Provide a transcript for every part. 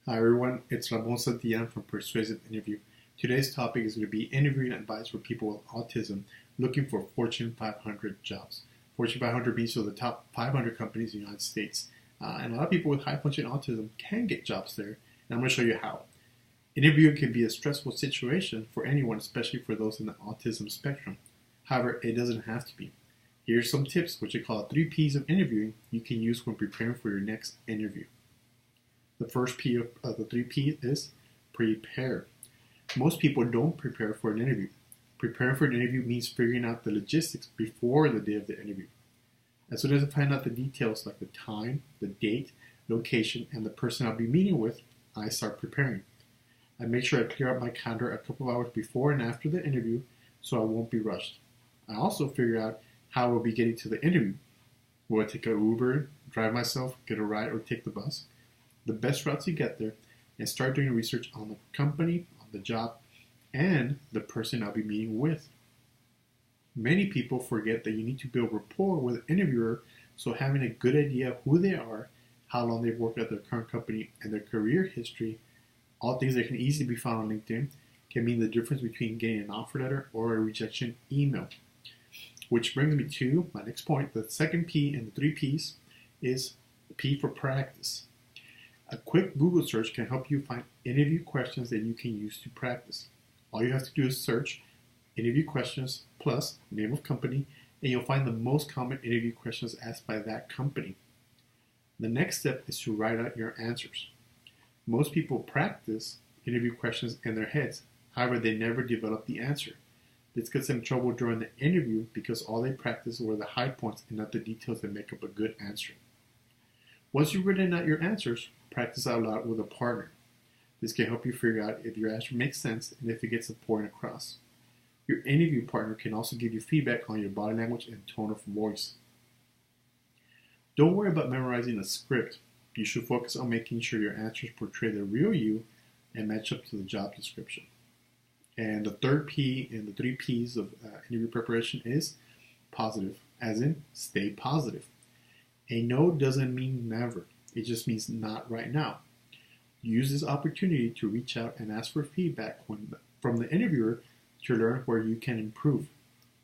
Hi everyone, it's Ramon Santillan from Persuasive Interview. Today's topic is going to be interviewing advice for people with autism looking for Fortune 500 jobs. Fortune 500 means the top 500 companies in the United States. And a lot of people with high functioning autism can get jobs there, and I'm going to show you how. Interviewing can be a stressful situation for anyone, especially for those in the autism spectrum. However, it doesn't have to be. Here's some tips, which we call 3 P's of interviewing, you can use when preparing for your next interview. The first P of the 3 P's is prepare. Most people don't prepare for an interview. Preparing for an interview means figuring out the logistics before the day of the interview. As soon as I find out the details like the time, the date, location, and the person I'll be meeting with, I start preparing. I make sure I clear out my calendar a couple of hours before and after the interview so I won't be rushed. I also figure out how I will be getting to the interview. Will I take an Uber, drive myself, get a ride, or take the bus? The best route to get there, and start doing research on the company, on the job, and the person I'll be meeting with. Many people forget that you need to build rapport with an interviewer, so having a good idea of who they are, how long they've worked at their current company, and their career history, all things that can easily be found on LinkedIn, can mean the difference between getting an offer letter or a rejection email. Which brings me to my next point. The second P in the 3 P's is P for practice. A quick Google search can help you find interview questions that you can use to practice. All you have to do is search interview questions plus name of company, and you'll find the most common interview questions asked by that company. The next step is to write out your answers. Most people practice interview questions in their heads, however, they never develop the answer. This gets them in trouble during the interview because all they practice were the high points and not the details that make up a good answer. Once you've written out your answers, practice out loud with a partner. This can help you figure out if your answer makes sense and if it gets the point across. Your interview partner can also give you feedback on your body language and tone of voice. Don't worry about memorizing a script. You should focus on making sure your answers portray the real you and match up to the job description. And the third P in the 3 P's of interview preparation is positive, as in stay positive. A no doesn't mean never. It just means not right now. Use this opportunity to reach out and ask for feedback from the interviewer to learn where you can improve.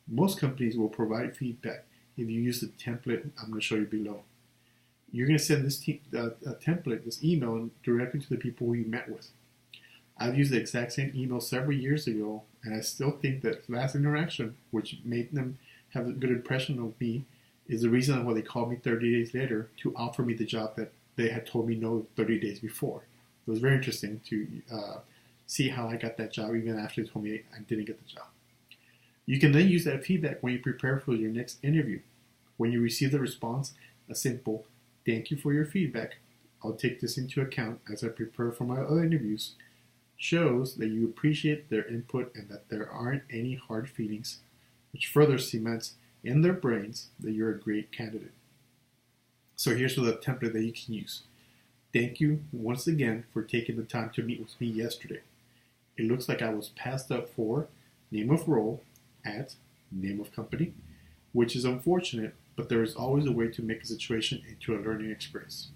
Most companies will provide feedback if you use the template I'm going to show you below. You're going to send this template, this email, directly to the people who you met with. I've used the exact same email several years ago, and I still think that last interaction, which made them have a good impression of me, is the reason why they called me 30 days later to offer me the job that they had told me no 30 days before. It was very interesting to see how I got that job even after they told me I didn't get the job. You can then use that feedback when you prepare for your next interview. When you receive the response, a simple, "Thank you for your feedback. I'll take this into account as I prepare for my other interviews," shows that you appreciate their input and that there aren't any hard feelings, which further cements in their brains that you're a great candidate. So here's the template that you can use. Thank you once again for taking the time to meet with me yesterday. It looks like I was passed up for name of role at name of company, which is unfortunate, but there is always a way to make a situation into a learning experience.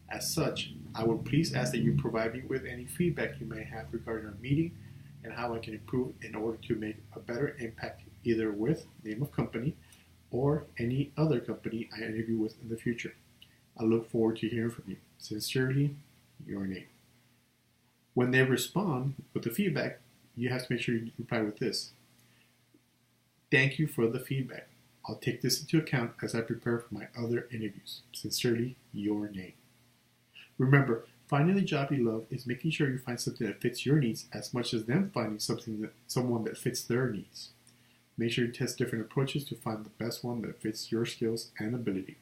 As such, I would please ask that you provide me with any feedback you may have regarding our meeting and how I can improve in order to make a better impact either with name of company or any other company I interview with in the future. I look forward to hearing from you. Sincerely, your name. When they respond with the feedback, you have to make sure you reply with this. Thank you for the feedback. I'll take this into account as I prepare for my other interviews. Sincerely, your name. Remember, finding the job you love is making sure you find something that fits your needs as much as them finding someone that fits their needs. Make sure you test different approaches to find the best one that fits your skills and ability.